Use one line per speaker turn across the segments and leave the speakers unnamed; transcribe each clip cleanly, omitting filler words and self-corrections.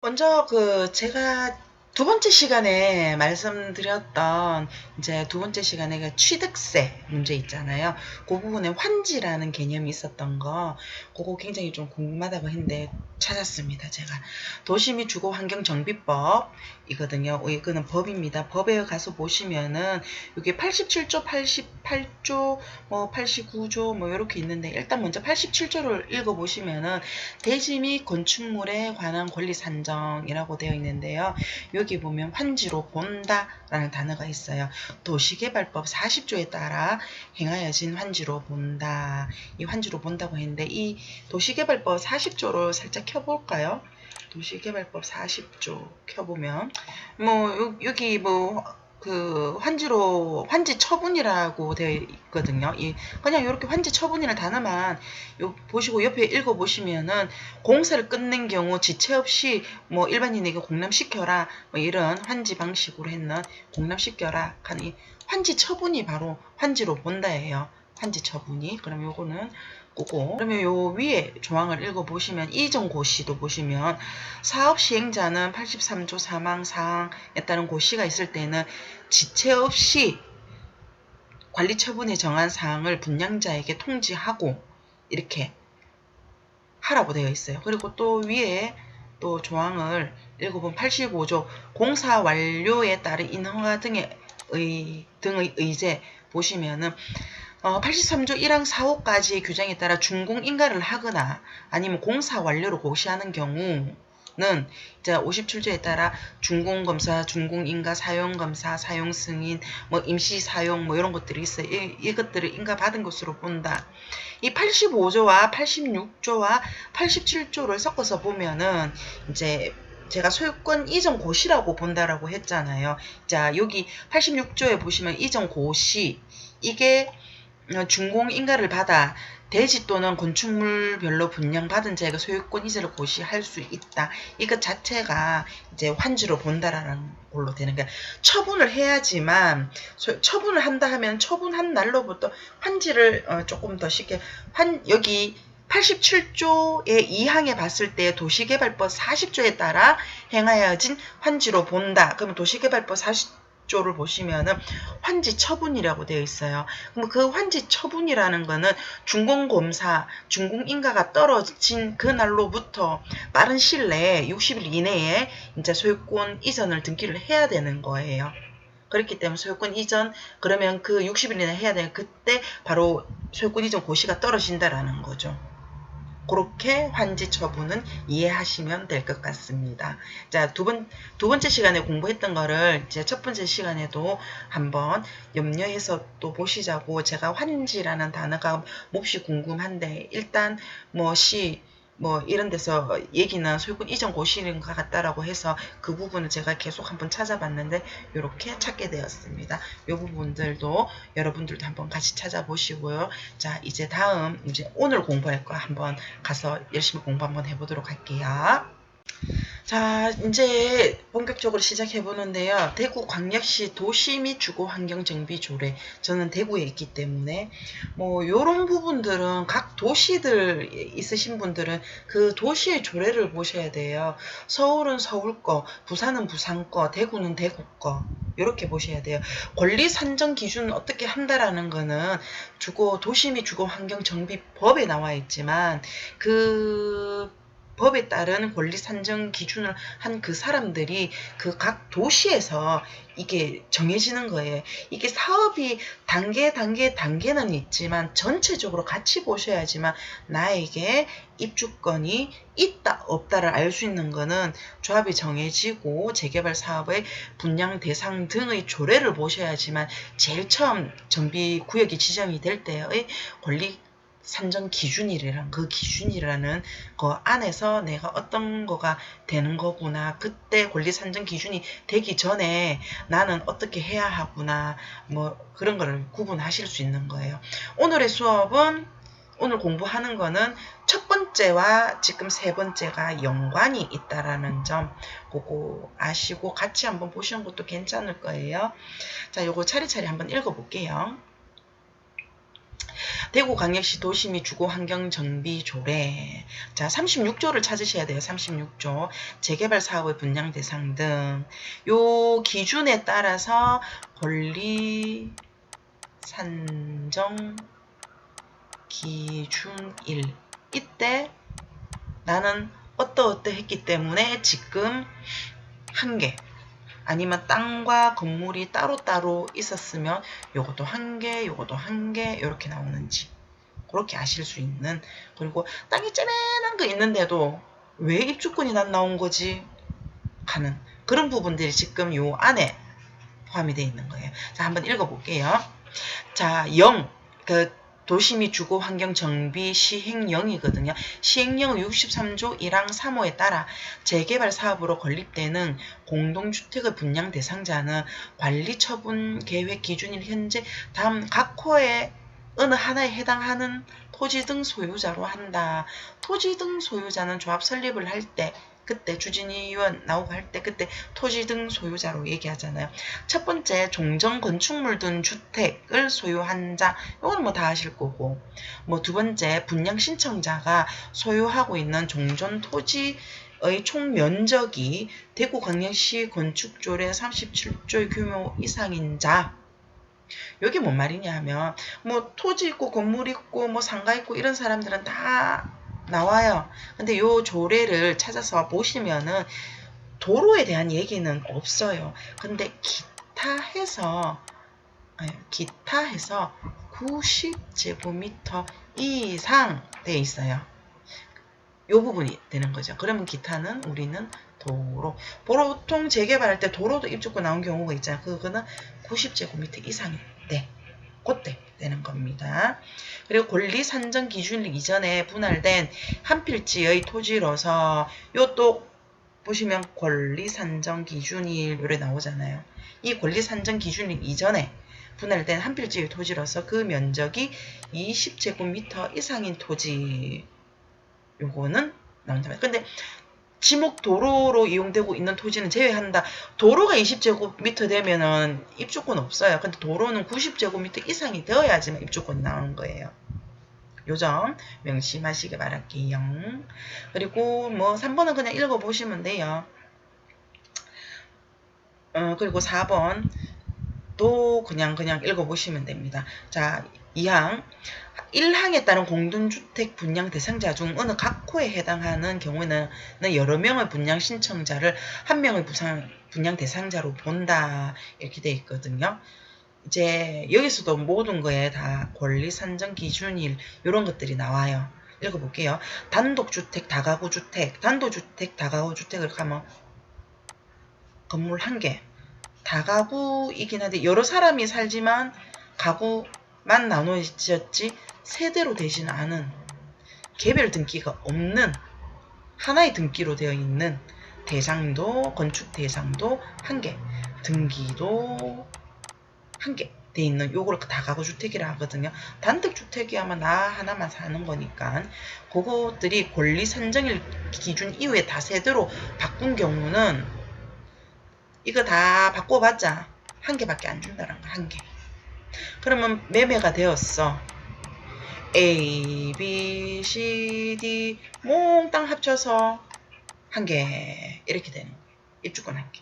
먼저 제가 두 번째 시간에 말씀드렸던 이제 두 번째 시간에 그 취득세 문제 있잖아요. 그 부분에 환지라는 개념이 있었던 거, 그거 굉장히 좀 궁금하다고 했는데 찾았습니다. 제가 도시 및 주거 환경 정비법 이거든요. 이거는 법입니다. 법에 가서 보시면은 이게 87조, 88조, 뭐 89조 뭐 이렇게 있는데 일단 먼저 87조를 읽어보시면은 대지 및 건축물에 관한 권리 산정이라고 되어 있는데요. 여기 보면 환지로 본다 라는 단어가 있어요. 도시개발법 40조에 따라 행하여진 환지로 본다. 이 환지로 본다고 했는데 이 도시개발법 40조를 살짝 켜볼까요? 도시개발법 40조 켜보면 뭐 여기 뭐 환지 처분이라고 되어 있거든요. 그냥 이렇게 환지 처분이라는 단어만 보시고 옆에 읽어보시면은 공사를 끝낸 경우 지체 없이 뭐 일반인에게 공람시켜라 뭐 이런 환지 방식으로 했는 공람시켜라 하는 환지 처분이 바로 환지로 본다예요. 환지 처분이. 그럼 요거는 그거. 그러면 요 위에 조항을 읽어보시면 이전 고시도 보시면 사업 시행자는 83조 사망사항에 따른 고시가 있을 때는 지체 없이 관리 처분에 정한 사항을 분양자에게 통지하고 이렇게 하라고 되어 있어요. 그리고 또 위에 또 조항을 읽어보면 85조 공사 완료에 따른 인허가 등의 의제 보시면은 83조 1항 4호까지의 규정에 따라 준공인가를 하거나 아니면 공사 완료를 고시하는 경우는 이제 57조에 따라 준공검사, 준공인가, 사용검사, 사용승인, 뭐 임시사용 뭐 이런 것들이 있어요. 이것들을 인가받은 것으로 본다. 이 85조와 86조와 87조를 섞어서 보면은 이제 제가 소유권 이전 고시라고 본다라고 했잖아요. 자, 여기 86조에 보시면 이전 고시 이게 준공인가를 받아 대지 또는 건축물별로 분양받은 자에게 소유권 이전을 고시할 수 있다. 이것 자체가 이제 환지로 본다라는 걸로 되는 거야. 처분을 해야지만 처분을 한다 하면 처분한 날로부터 환지를 조금 더 쉽게 여기 87조의 2항에 봤을 때 도시개발법 40조에 따라 행하여진 환지로 본다. 그러면 도시개발법 40조를 보시면은 환지 처분이라고 되어 있어요. 그럼 그 환지 처분이라는 거는 준공검사, 준공인가가 떨어진 그 날로부터 빠른 시일 내에 60일 이내에 이제 소유권 이전을 등기를 해야 되는 거예요. 그렇기 때문에 소유권 이전 그러면 그 60일 이내에 해야 되는 그때 바로 소유권 이전 고시가 떨어진다라는 거죠. 그렇게 환지 처분은 이해하시면 될 것 같습니다. 자, 두 번째 시간에 공부했던 거를 이제 첫 번째 시간에도 한번 염려해서 또 보시자고 제가 환지라는 단어가 몹시 궁금한데 일단 뭐 이런 데서 얘기는 소유권 이전 고시인 것 같다라고 해서 그 부분을 제가 계속 한번 찾아봤는데 이렇게 찾게 되었습니다. 이 부분들도 여러분들도 한번 같이 찾아보시고요. 자, 이제 다음 이제 오늘 공부할 거 한번 가서 열심히 공부 한번 해보도록 할게요. 자, 이제 본격적으로 시작해 보는데요. 대구광역시 도시 및 주거환경정비조례. 저는 대구에 있기 때문에 뭐 요런 부분들은 각 도시들 있으신 분들은 그 도시의 조례를 보셔야 돼요. 서울은 서울 거, 부산은 부산 거, 대구는 대구 거. 이렇게 보셔야 돼요. 권리 산정 기준은 어떻게 한다라는 거는 도시 및 주거환경정비법에 나와 있지만 그 법에 따른 권리 산정 기준을 한 그 사람들이 그 각 도시에서 이게 정해지는 거예요. 이게 사업이 단계는 있지만 전체적으로 같이 보셔야지만 나에게 입주권이 있다 없다를 알 수 있는 거는 조합이 정해지고 재개발 사업의 분양 대상 등의 조례를 보셔야지만 제일 처음 정비 구역이 지정이 될 때의 권리 산정 기준이라는 그 기준이라는 거 안에서 내가 어떤 거가 되는 거구나. 그때 권리 산정 기준이 되기 전에 나는 어떻게 해야 하구나. 뭐 그런 거를 구분하실 수 있는 거예요. 오늘의 수업은 오늘 공부하는 거는 첫 번째와 지금 세 번째가 연관이 있다라는 점 그거 아시고 같이 한번 보시는 것도 괜찮을 거예요. 자, 요거 차례차례 한번 읽어볼게요. 대구광역시 도시 및 주거환경정비조례. 자, 36조를 찾으셔야 돼요. 36조. 재개발 사업의 분양 대상 등. 요 기준에 따라서 권리 산정 기준일. 이때 나는 어떠했기 때문에 지금 한 개. 아니면 땅과 건물이 따로따로 있었으면 요것도 한 개, 요것도 한 개 이렇게 나오는지 그렇게 아실 수 있는. 그리고 땅이 쩌맨한 거 있는데도 왜 입주권이 난 나온 거지 하는 그런 부분들이 지금 요 안에 포함이 되어 있는 거예요. 자, 한번 읽어볼게요. 자, 0. 도시 및 주거환경정비 시행령이거든요. 시행령 63조 1항 3호에 따라 재개발 사업으로 건립되는 공동주택의 분양 대상자는 관리처분 계획 기준일 현재 다음 각 호의 어느 하나에 해당하는 토지 등 소유자로 한다. 토지 등 소유자는 조합 설립을 할 때 그때 주진희 의원 나오고 할 때 그때 토지 등 소유자로 얘기하잖아요. 첫 번째 종전 건축물 등 주택을 소유한 자, 이거는 뭐 다 아실 거고, 뭐 두 번째 분양 신청자가 소유하고 있는 종전 토지의 총 면적이 대구광역시 건축조례 37조의 규모 이상인 자. 여기 뭔 말이냐 하면 뭐 토지 있고 건물 있고 뭐 상가 있고 이런 사람들은 다 나와요. 근데 요 조례를 찾아서 보시면은 도로에 대한 얘기는 없어요. 근데 기타 해서 90제곱미터 이상 돼 있어요. 요 부분이 되는 거죠. 그러면 기타는 우리는 도로. 보통 재개발할 때 도로도 입주권 나온 경우가 있잖아요. 그거는 90제곱미터 이상일 때. 그때 되는 겁니다. 그리고 권리 산정 기준일 이전에 분할된 한 필지의 토지로서 요또 보시면 권리 산정 기준일 요래 나오잖아요. 이 권리 산정 기준일 이전에 분할된 한 필지의 토지로서 그 면적이 20제곱미터 이상인 토지 요거는 나온다. 근데 지목 도로로 이용되고 있는 토지는 제외한다. 도로가 20제곱미터 되면은 입주권 없어요. 근데 도로는 90제곱미터 이상이 되어야지만 입주권이 나오는 거예요. 요점 명심하시기 바랄게요. 그리고 뭐 3번은 그냥 읽어보시면 돼요. 그리고 4번 또 그냥 읽어보시면 됩니다. 자, 2항 1항에 따른 공동주택 분양 대상자 중 어느 각 호에 해당하는 경우에는 여러 명의 분양 신청자를 한 명의 분양 대상자로 본다. 이렇게 되어 있거든요. 이제 여기서도 모든 거에 다 권리 산정 기준일 이런 것들이 나와요. 읽어볼게요. 단독주택, 다가구주택, 단독주택, 다가구주택을 가면 건물 한 개, 다가구이긴 한데 여러 사람이 살지만 가구만 나눠졌지 세대로 되지는 않은 개별 등기가 없는 하나의 등기로 되어 있는 대상도 건축 대상도 한 개, 등기도 한 개 돼 있는 요걸 다가구 주택이라 하거든요. 단독 주택이야만 나 하나만 사는 거니까 그것들이 권리 산정일 기준 이후에 다 세대로 바꾼 경우는 이거 다 바꿔봤자 한 개밖에 안 준다는 거. 한 개. 그러면 매매가 되었어. A, B, C, D 몽땅 합쳐서 한 개 이렇게 되는 거예요. 입주권 한 개.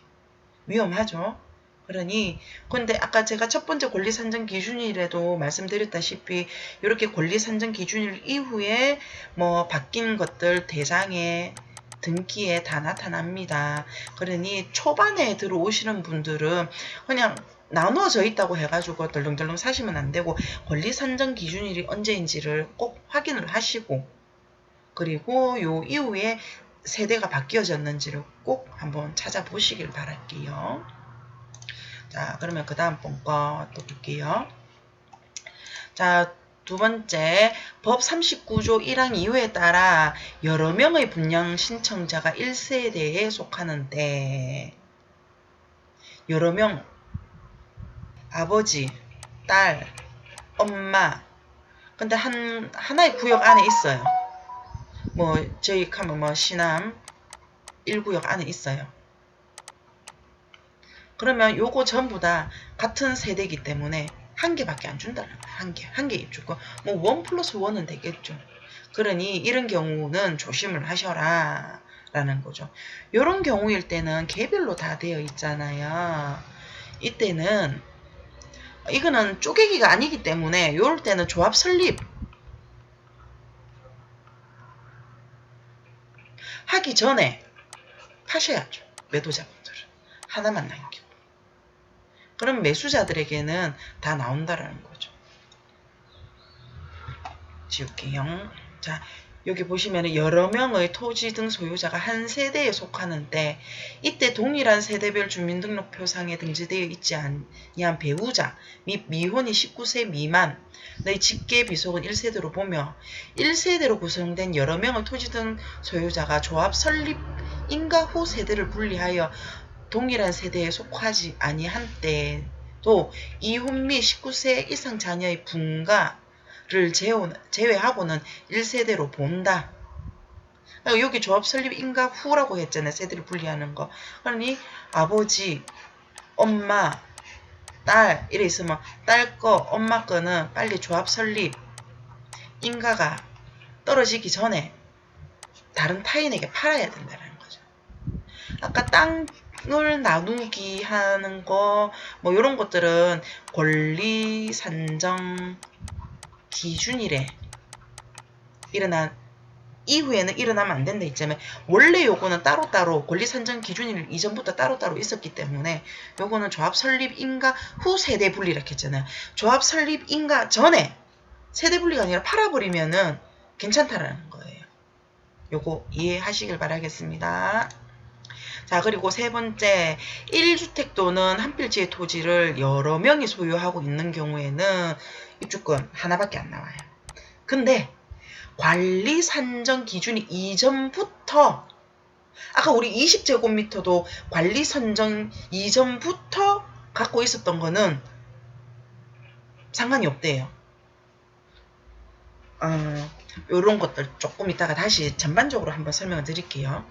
위험하죠. 그러니 근데 아까 제가 첫 번째 권리 산정 기준일에도 말씀드렸다시피 이렇게 권리 산정 기준일 이후에 뭐 바뀐 것들 대상에 등기에 다 나타납니다. 그러니 초반에 들어오시는 분들은 그냥 나누어져 있다고 해가지고 덜렁덜렁 사시면 안 되고 권리 산정 기준일이 언제인지를 꼭 확인을 하시고 그리고 요 이후에 세대가 바뀌어졌는지를 꼭 한번 찾아보시길 바랄게요. 자, 그러면 그 다음 거 또 볼게요. 자, 두 번째, 법 39조 1항 2호에 따라 여러 명의 분양 신청자가 1세대에 속하는데 여러 명, 아버지, 딸, 엄마 근데 하나의 구역 안에 있어요. 뭐 저희 가면 뭐 시남 1구역 안에 있어요. 그러면 요거 전부 다 같은 세대이기 때문에 한 개밖에 안 준다는 거야. 한 개 입주권. 뭐 1 플러스 1은 되겠죠. 그러니 이런 경우는 조심을 하셔라 라는 거죠. 이런 경우일 때는 개별로 다 되어 있잖아요. 이때는 이거는 쪼개기가 아니기 때문에 이럴 때는 조합 설립 하기 전에 파셔야죠. 매도자분들은 하나만 남기고. 그럼 매수자들에게는 다 나온다라는 거죠. 지울게요. 자, 여기 보시면 여러 명의 토지 등 소유자가 한 세대에 속하는데 이때 동일한 세대별 주민등록표상에 등재되어 있지 아니한 배우자 및 미혼이 19세 미만의 직계 비속은 1세대로 보며 1세대로 구성된 여러 명의 토지 등 소유자가 조합 설립 인가 후 세대를 분리하여 동일한 세대에 속하지 아니한 때도 이혼 및 19세 이상 자녀의 분가를 제외하고는 1세대로 본다. 여기 조합 설립 인가 후라고 했잖아요. 세대를 분리하는 거. 그러니 아버지, 엄마, 딸 이래 있으면 딸 거, 엄마 거는 빨리 조합 설립 인가가 떨어지기 전에 다른 타인에게 팔아야 된다는 거죠. 아까 땅을 나누기 하는 거 뭐 이런 것들은 권리 산정 기준일에 일어난 이후에는 일어나면 안 된다 했잖아요. 원래 요거는 따로따로 권리 산정 기준일 이전부터 따로따로 있었기 때문에 요거는 조합 설립 인가 후 세대 분리 이렇게 했잖아요. 조합 설립 인가 전에 세대 분리가 아니라 팔아버리면은 괜찮다라는 거예요. 요거 이해하시길 바라겠습니다. 자, 그리고 세 번째, 1주택 또는 한 필지의 토지를 여러 명이 소유하고 있는 경우에는 입주권 하나밖에 안 나와요. 근데 관리 산정 기준이 이전부터 아까 우리 20제곱미터도 관리 산정 이전부터 갖고 있었던 거는 상관이 없대요. 요런 것들 조금 이따가 다시 전반적으로 한번 설명을 드릴게요.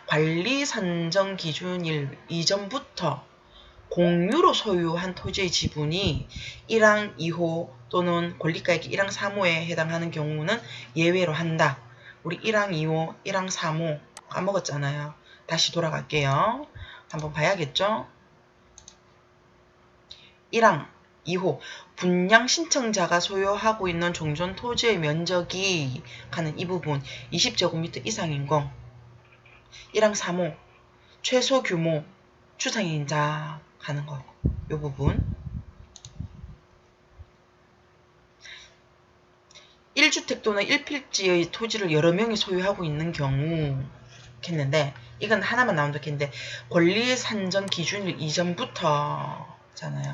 관리 산정 기준일 이전부터 공유로 소유한 토지의 지분이 1항 2호 또는 권리가액 1항 3호에 해당하는 경우는 예외로 한다. 우리 1항 2호, 1항 3호 까먹었잖아요. 다시 돌아갈게요. 한번 봐야겠죠? 1항 2호 분양 신청자가 소유하고 있는 종전 토지의 면적이 가는 이 부분 20제곱미터 이상인 거 1항 3호 최소 규모 추상인자 가는 거 이 부분 1주택 또는 1필지의 토지를 여러 명이 소유하고 있는 경우 했는데 이건 하나만 나온다 했는데 권리 산정 기준일 이전부터 잖아요.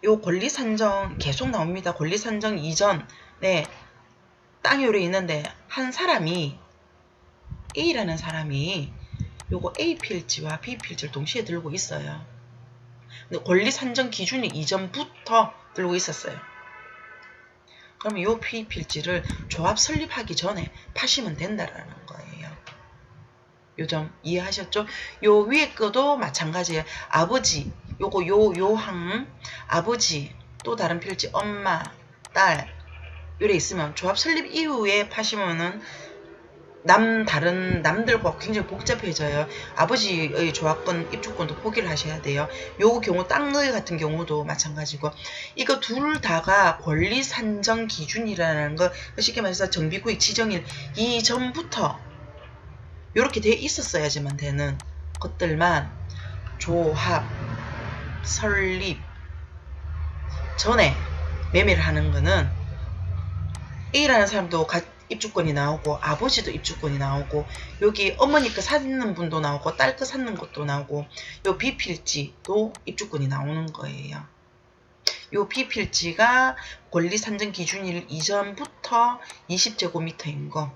요 권리 산정 계속 나옵니다. 권리 산정 이전에 땅이 요래 있는데 한 사람이 A라는 사람이 요거 A 필지와 B 필지를 동시에 들고 있어요. 근데 권리 산정 기준이 이전부터 들고 있었어요. 그러면 요 B 필지를 조합 설립하기 전에 파시면 된다라는 거예요. 요 점 이해하셨죠? 요 위에 거도 마찬가지예요. 아버지, 요거 요항 아버지 또 다른 필지 엄마, 딸 요래 있으면 조합 설립 이후에 파시면은 다른 남들과 굉장히 복잡해져요. 아버지의 조합권, 입주권도 포기를 하셔야 돼요. 요 경우 땅의 같은 경우도 마찬가지고 이거 둘 다가 권리 산정 기준이라는 거 쉽게 말해서 정비구역 지정일 이전부터 이렇게 돼 있었어야지만 되는 것들만 조합 설립 전에 매매를 하는 거는 A라는 사람도 입주권이 나오고 아버지도 입주권이 나오고 여기 어머니 거 사는 분도 나오고 딸 거 사는 것도 나오고 요 B필지도 입주권이 나오는 거예요. 요 B필지가 권리 산정 기준일 이전부터 20제곱미터인 거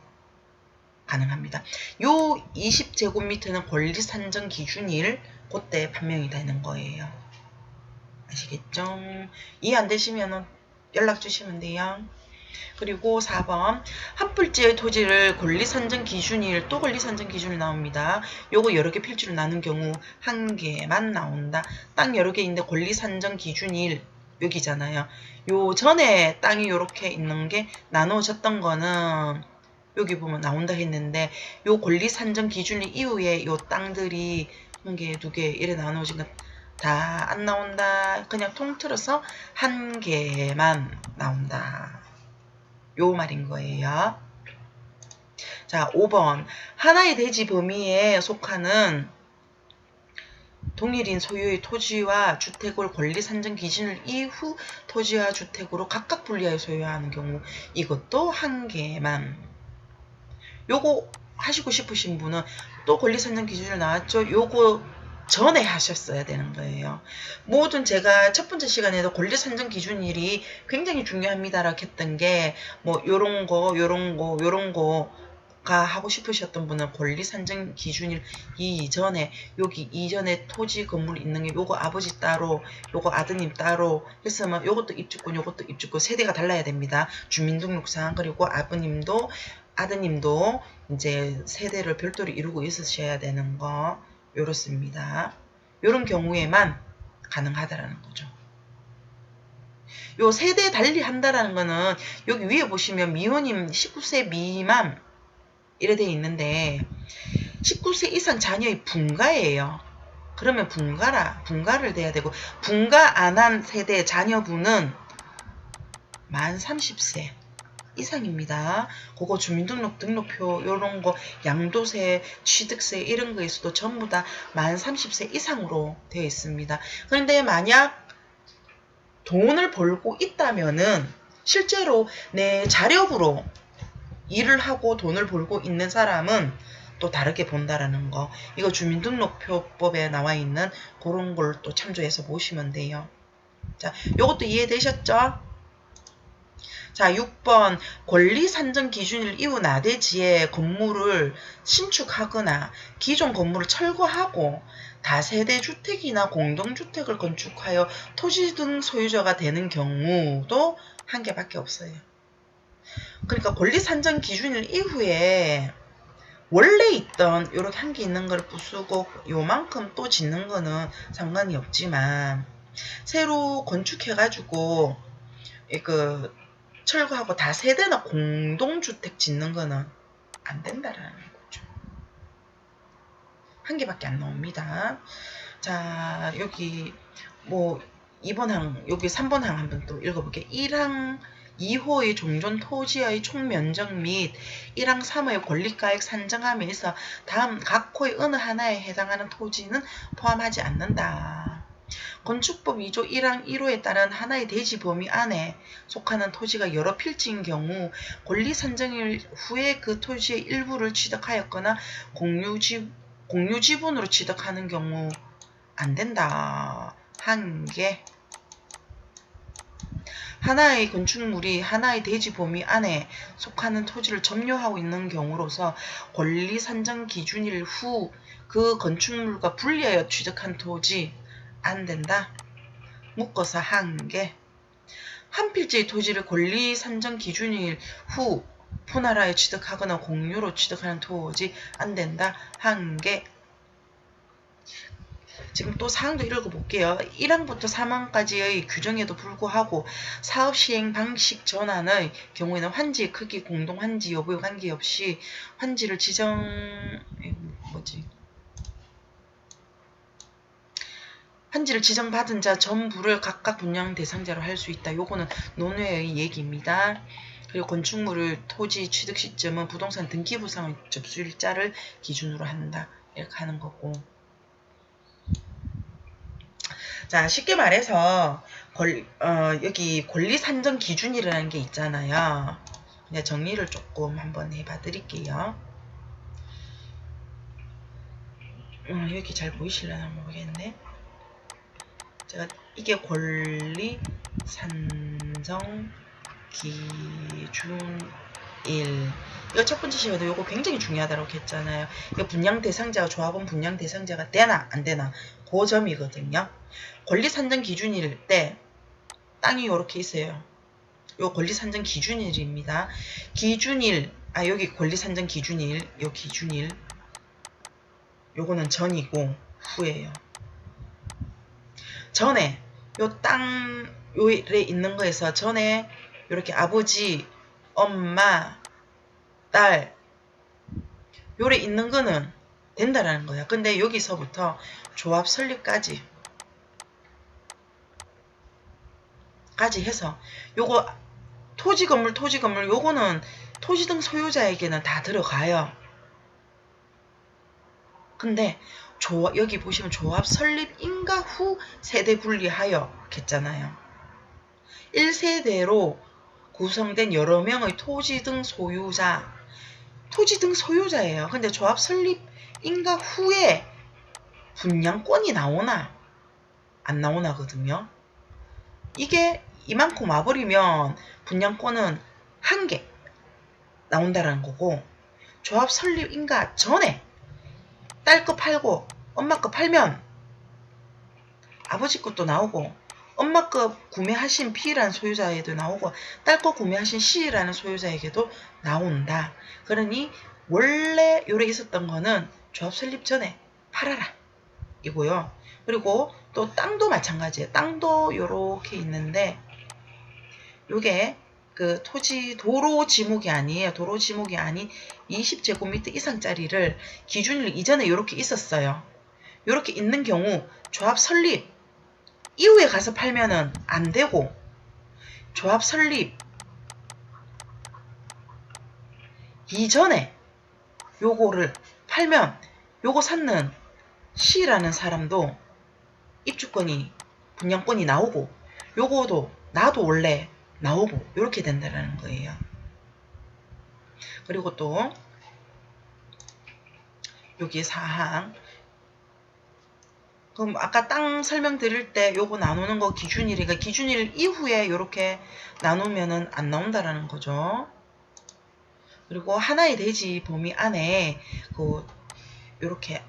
가능합니다. 요 20제곱미터는 권리 산정 기준일 그때 판명이 되는 거예요. 아시겠죠? 이해 안 되시면 연락 주시면 돼요. 그리고 4번 한 필지의 토지를 권리산정 기준일 또 권리산정 기준이 나옵니다. 요거 여러 개 필지로 나눈 경우 한 개만 나온다. 땅 여러 개 있는데 권리산정 기준일 여기잖아요. 요 전에 땅이 요렇게 있는 게 나누어졌던 거는 여기 보면 나온다 했는데 요 권리산정 기준일 이후에 요 땅들이 한 개, 두 개 이래 나누어진 건 다 안 나온다. 그냥 통틀어서 한 개만 나온다. 요 말인 거예요. 자, 5번. 하나의 대지 범위에 속하는 동일인 소유의 토지와 주택을 권리 산정 기준일 이후 토지와 주택으로 각각 분리하여 소유하는 경우 이것도 한 개만. 요거 하시고 싶으신 분은 또 권리 산정 기준일 나왔죠? 요거 전에 하셨어야 되는 거예요. 모든 제가 첫 번째 시간에도 권리 산정 기준일이 굉장히 중요합니다라고 했던 게 뭐 요런 거가 하고 싶으셨던 분은 권리 산정 기준일 이전에 여기 이전에 토지 건물 있는 게 요거 아버지 따로 요거 아드님 따로 했으면 요것도 입주권 요것도 입주권 세대가 달라야 됩니다. 주민등록상 그리고 아드님도 이제 세대를 별도로 이루고 있으셔야 되는 거 요렇습니다. 요런 경우에만 가능하다라는 거죠. 요 세대 달리 한다라는 거는 여기 위에 보시면 미혼임 19세 미만 이래 돼 있는데 19세 이상 자녀의 분가예요. 그러면 분가를 돼야 되고 분가 안 한 세대 자녀분은 만 30세 이상입니다. 그거 주민등록 등록표 요런 거 양도세 취득세 이런 거에서도 전부 다 만 30세 이상으로 되어 있습니다. 그런데 만약 돈을 벌고 있다면은 실제로 내 자력으로 일을 하고 돈을 벌고 있는 사람은 또 다르게 본다라는 거. 이거 주민등록표법에 나와 있는 그런 걸 또 참조해서 보시면 돼요. 자, 요것도 이해되셨죠? 자, 6번 권리 산정 기준일 이후 나대지에 건물을 신축하거나 기존 건물을 철거하고 다세대 주택이나 공동주택을 건축하여 토지 등 소유자가 되는 경우도 한 개밖에 없어요. 그러니까 권리 산정 기준일 이후에 원래 있던 요렇게 한 개 있는 걸 부수고 요만큼 또 짓는 거는 상관이 없지만 새로 건축해가지고 그 철거하고 다세대나 공동주택 짓는 거는 안 된다라는 거죠. 한 개밖에 안 나옵니다. 자, 여기 뭐 2번 항, 여기 3번 항 한번 또 읽어볼게요. 1항 2호의 종전 토지의 총면적 및 1항 3호의 권리가액 산정함에서 다음 각 호의 어느 하나에 해당하는 토지는 포함하지 않는다. 건축법 2조 1항 1호에 따른 하나의 대지 범위 안에 속하는 토지가 여러 필지인 경우 권리 산정일 후에 그 토지의 일부를 취득하였거나 공유지분으로 취득하는 경우 안 된다. 한 개. 하나의 건축물이 하나의 대지 범위 안에 속하는 토지를 점유하고 있는 경우로서 권리 산정 기준일 후 그 건축물과 분리하여 취득한 토지 안 된다. 묶어서 한 개. 한 필지의 토지를 권리 산정 기준일 후 분할하여 취득하거나 공유로 취득하는 토지 안 된다. 한 개. 지금 또 사항도 읽어볼게요. 1항부터 3항까지의 규정에도 불구하고 사업 시행 방식 전환의 경우에는 환지의 크기, 공동 환지 여부에 관계없이 환지를 환지를 지정받은 자 전부를 각각 분양 대상자로 할 수 있다. 요거는 논외의 얘기입니다. 그리고 건축물을 토지 취득 시점은 부동산 등기부상의 접수일자를 기준으로 한다. 이렇게 하는 거고. 자, 쉽게 말해서 여기 권리 산정 기준이라는 게 있잖아요. 그냥 정리를 조금 한번 해봐 드릴게요. 여기 잘 보이실려나 모르겠네. 제가 이게 권리 산정 기준 1. 이거 첫 번째 시간에도 이거 굉장히 중요하다고 했잖아요. 이거 분양 대상자가 조합원 분양 대상자가 되나 안 되나 그 점이거든요. 권리 산정 기준일 때 땅이 이렇게 있어요. 요 권리산정 기준일입니다. 기준일, 여기 권리산정 기준일, 요 기준일, 요거는 전이고 후예요. 전에 요 땅 요에 있는 거에서 전에 요렇게 아버지, 엄마, 딸 요래 있는 거는 된다라는 거야. 근데 여기서부터 조합 설립까지 해서 요거 토지 건물 요거는 토지 등 소유자에게는 다 들어가요. 근데 여기 보시면 조합 설립 인가 후 세대 분리하여 했잖아요. 1세대로 구성된 여러 명의 토지 등 소유자예요. 근데 조합 설립 인가 후에 분양권이 나오나 안 나오나거든요. 이게 이만큼 와버리면 분양권은 한 개 나온다라는 거고, 조합 설립 인가 전에 딸 거 팔고 엄마 거 팔면 아버지 것도 나오고, 엄마 거 구매하신 B라는 소유자에게도 나오고, 딸 거 구매하신 C라는 소유자에게도 나온다. 그러니 원래 요래 있었던 거는 조합 설립 전에 팔아라 이고요. 그리고 또 땅도 마찬가지예요. 땅도 요렇게 있는데, 요게 그 토지 도로 지목이 아니에요. 도로 지목이 아닌 20제곱미터 이상짜리를 기준일 이전에 요렇게 있었어요. 요렇게 있는 경우 조합 설립 이후에 가서 팔면은 안 되고, 조합 설립 이전에 요거를 팔면 요거 샀는 C라는 사람도 입주권이 분양권이 나오고, 요거도 나도 원래 나오고 이렇게 된다는 거예요. 그리고 또 여기 사항, 그럼 아까 땅 설명드릴 때 요거 나누는 거 기준일이니까 기준일 이후에 이렇게 나누면은 안 나온다라는 거죠. 그리고 하나의 대지 범위 안에 그 요렇게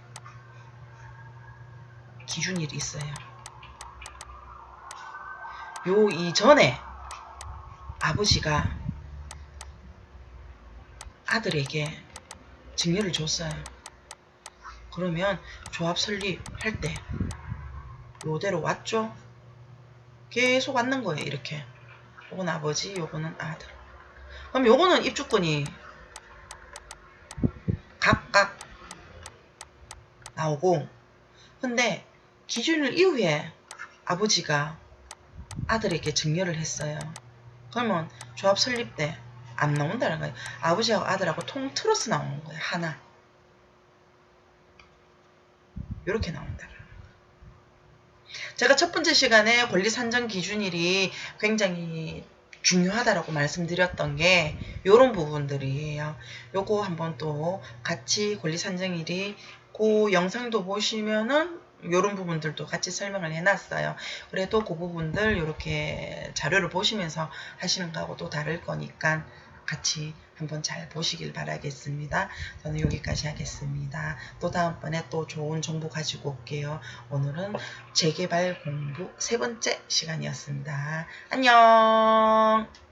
기준일이 있어요. 요 이전에 아버지가 아들에게 증여를 줬어요. 그러면 조합 설립할 때 요대로 왔죠? 계속 왔는 거예요. 이렇게. 요건 아버지, 요거는 아들. 그럼 요거는 입주권이 각각 나오고, 근데 기준일 이후에 아버지가 아들에게 증여를 했어요. 그러면 조합 설립 때 안 나온다는 거예요. 아버지하고 아들하고 통틀어서 나오는 거예요. 하나. 이렇게 나온다. 제가 첫 번째 시간에 권리 산정 기준일이 굉장히 중요하다라고 말씀드렸던 게 요런 부분들이에요. 요거 한번 또 같이 권리 산정일이 그 영상도 보시면은 요런 부분들도 같이 설명을 해놨어요. 그래도 그 부분들 이렇게 자료를 보시면서 하시는 거하고 또 다를 거니까 같이 한번 잘 보시길 바라겠습니다. 저는 여기까지 하겠습니다. 또 다음번에 또 좋은 정보 가지고 올게요. 오늘은 재개발 공부 세 번째 시간이었습니다. 안녕.